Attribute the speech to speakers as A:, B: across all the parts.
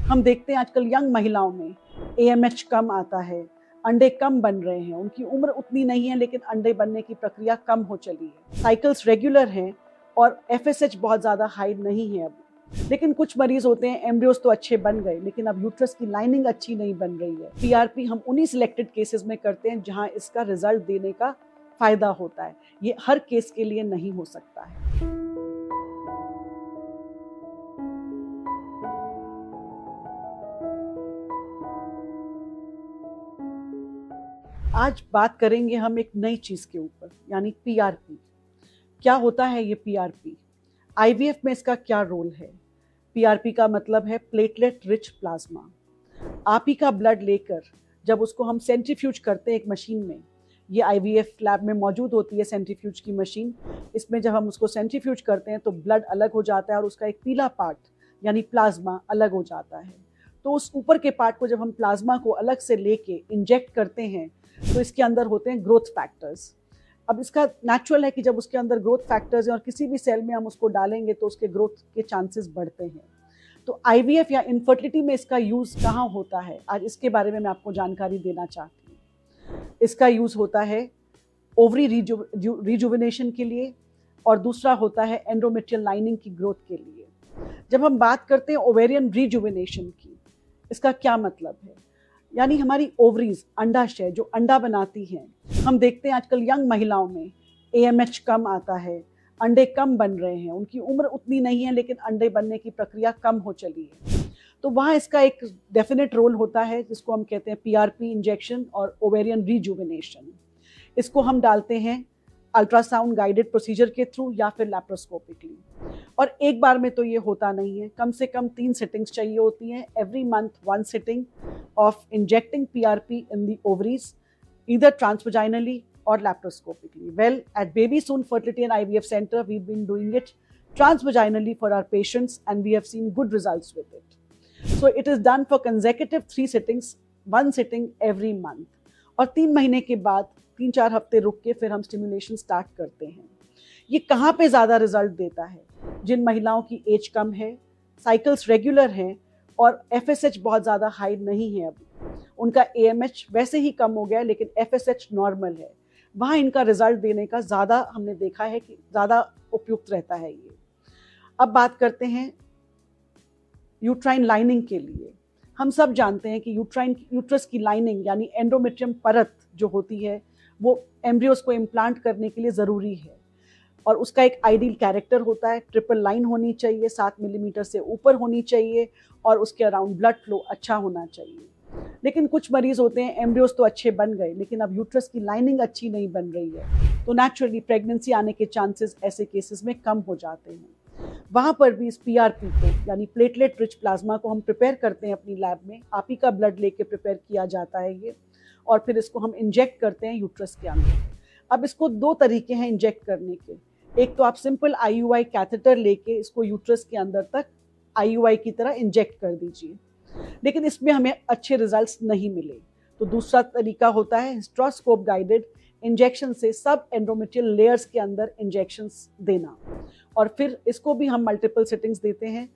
A: हम देखते हैं आजकल यंग महिलाओं में AMH कम आता है, अंडे कम बन रहे हैं, उनकी उम्र उतनी नहीं है लेकिन अंडे बनने की प्रक्रिया कम हो चली है। साइकिल्स रेगुलर हैं और FSH बहुत ज़्यादा हाई नहीं है अभी। लेकिन कुछ मरीज होते हैं एम्ब्रियोज तो अच्छे बन गए लेकिन अब यूट्रस की लाइनिंग अच्छी नहीं बन रही है। PRP हम उन्हीं सिलेक्टेड केसेस में करते हैं जहां इसका रिजल्ट देने का फायदा होता है। ये हर केस के लिए नहीं हो सकता है। आज बात करेंगे हम एक नई चीज़ के ऊपर यानी PRP। क्या होता है ये PRP? IVF में इसका क्या रोल है? PRP का मतलब है प्लेटलेट रिच प्लाज्मा। आप ही का ब्लड लेकर जब उसको हम सेंट्रीफ्यूज करते हैं एक मशीन में, ये IVF लैब में मौजूद होती है सेंट्रीफ्यूज की मशीन। इसमें जब हम उसको सेंट्रीफ्यूज करते हैं तो ब्लड अलग हो जाता है और उसका एक पीला पार्ट यानी प्लाज्मा अलग हो जाता है। तो उस ऊपर के पार्ट को जब हम प्लाज्मा को अलग से लेके इंजेक्ट करते हैं तो इसके अंदर होते हैं ग्रोथ फैक्टर्स। अब इसका नेचुरल है कि जब उसके अंदर ग्रोथ फैक्टर्स हैं और किसी भी सेल में हम उसको डालेंगे तो उसके ग्रोथ के चांसेस बढ़ते हैं। तो IVF या इनफर्टिलिटी में इसका यूज़ कहाँ होता है, आज इसके बारे में मैं आपको जानकारी देना चाहती हूँ। इसका यूज़ होता है ओवरी रिजुविनेशन के लिए और दूसरा होता है एंडोमेट्रियल लाइनिंग की ग्रोथ के लिए। जब हम बात करते हैं ओवेरियन रिजुविनेशन की, इसका क्या मतलब है? यानी हमारी ओवरीज अंडाशय जो अंडा बनाती हैं, हम देखते हैं आजकल यंग महिलाओं में AMH कम आता है, अंडे कम बन रहे हैं, उनकी उम्र उतनी नहीं है लेकिन अंडे बनने की प्रक्रिया कम हो चली है। तो वहाँ इसका एक डेफिनेट रोल होता है जिसको हम कहते हैं PRP इंजेक्शन और ओवेरियन रिजुविनेशन। इसको हम डालते हैं अल्ट्रासाउंड गाइडेड प्रोसीजर के थ्रू या फिर लैप्रोस्कोपिकली। और एक बार में तो ये होता नहीं है, कम से कम 3 सिटिंग्स चाहिए होती हैं। Every month 1 sitting of injecting PRP in the ovaries either transvaginally or laparoscopically. Well, at Baby Soon Fertility and IVF Center, we've been doing it transvaginally for our patients and we have seen good results with it. So it is done for consecutive 3 sittings, 1 sitting every month. और 3 महीने के बाद 3-4 हफ्ते रुक के फिर हम stimulation start करते हैं। ये कहाँ पे ज़्यादा रिजल्ट देता है? जिन महिलाओं की एज कम है, साइकिल्स रेगुलर हैं और FSH बहुत ज़्यादा हाई नहीं है अभी, उनका AMH वैसे ही कम हो गया है लेकिन FSH नॉर्मल है, वहाँ इनका रिजल्ट देने का ज़्यादा हमने देखा है कि ज़्यादा उपयुक्त रहता है ये। अब बात करते हैं यूट्राइन लाइनिंग के लिए। हम सब जानते हैं कि यूट्रस की लाइनिंग यानी एंडोमेट्रियम परत जो होती है वो एम्ब्रियोज को इम्प्लांट करने के लिए ज़रूरी है और उसका एक आइडियल कैरेक्टर होता है। ट्रिपल लाइन होनी चाहिए, 7 मिलीमीटर से ऊपर होनी चाहिए और उसके अराउंड ब्लड फ्लो अच्छा होना चाहिए। लेकिन कुछ मरीज होते हैं एम्ब्रियोज तो अच्छे बन गए लेकिन अब यूट्रस की लाइनिंग अच्छी नहीं बन रही है, तो नेचुरली प्रेगनेंसी आने के चांसेस ऐसे केसेस में कम हो जाते हैं। वहाँ पर भी इस PRP को यानी प्लेटलेट रिच प्लाज्मा को हम प्रिपेयर करते हैं अपनी लैब में। आप ही का ब्लड लेके प्रिपेयर किया जाता है ये और फिर इसको हम इंजेक्ट करते हैं यूट्रस के अंदर। अब इसको 2 तरीके हैं इंजेक्ट करने के। एक तो आप सिंपल IUI कैथेटर लेके इसको यूट्रस के अंदर तक IUI की तरह इंजेक्ट कर दीजिए, लेकिन इसमें हमें अच्छे रिजल्ट्स नहीं मिले। तो दूसरा तरीका होता है हिस्ट्रोस्कोप गाइडेड इंजेक्शन से सब एंडोमेट्रियल लेयर्स के अंदर इंजेक्शंस देना और फिर इसको भी हम मल्टीपल सिटिंग्स देते हैं।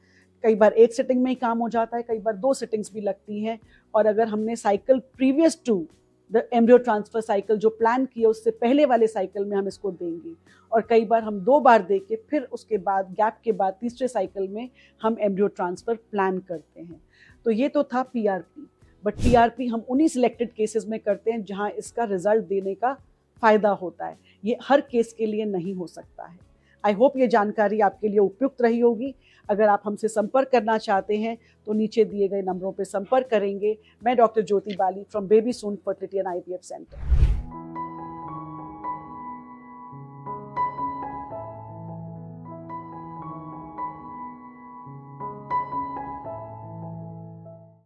A: कई बार 1 सिटिंग में ही काम हो जाता है, कई बार 2 सिटिंग्स भी लगती हैं और अगर हमने cycle previous to the embryo transfer cycle जो प्लान किया उससे पहले वाले साइकिल में हम इसको देंगे और कई बार हम 2 बार दे के फिर उसके बाद गैप के बाद तीसरे साइकिल में हम एम्ब्रियो ट्रांसफर प्लान करते हैं। तो ये तो था PRP, बट PRP हम उन्हीं सिलेक्टेड केसेस में करते हैं जहां इसका रिजल्ट देने का फायदा होता है। ये हर केस के लिए नहीं हो सकता है। आई होप ये जानकारी आपके लिए उपयुक्त रही होगी। अगर आप हमसे संपर्क करना चाहते हैं तो नीचे दिए गए नंबरों पर संपर्क करेंगे। मैं doctor Jyoti Bali from baby soon fertility and IVF centre.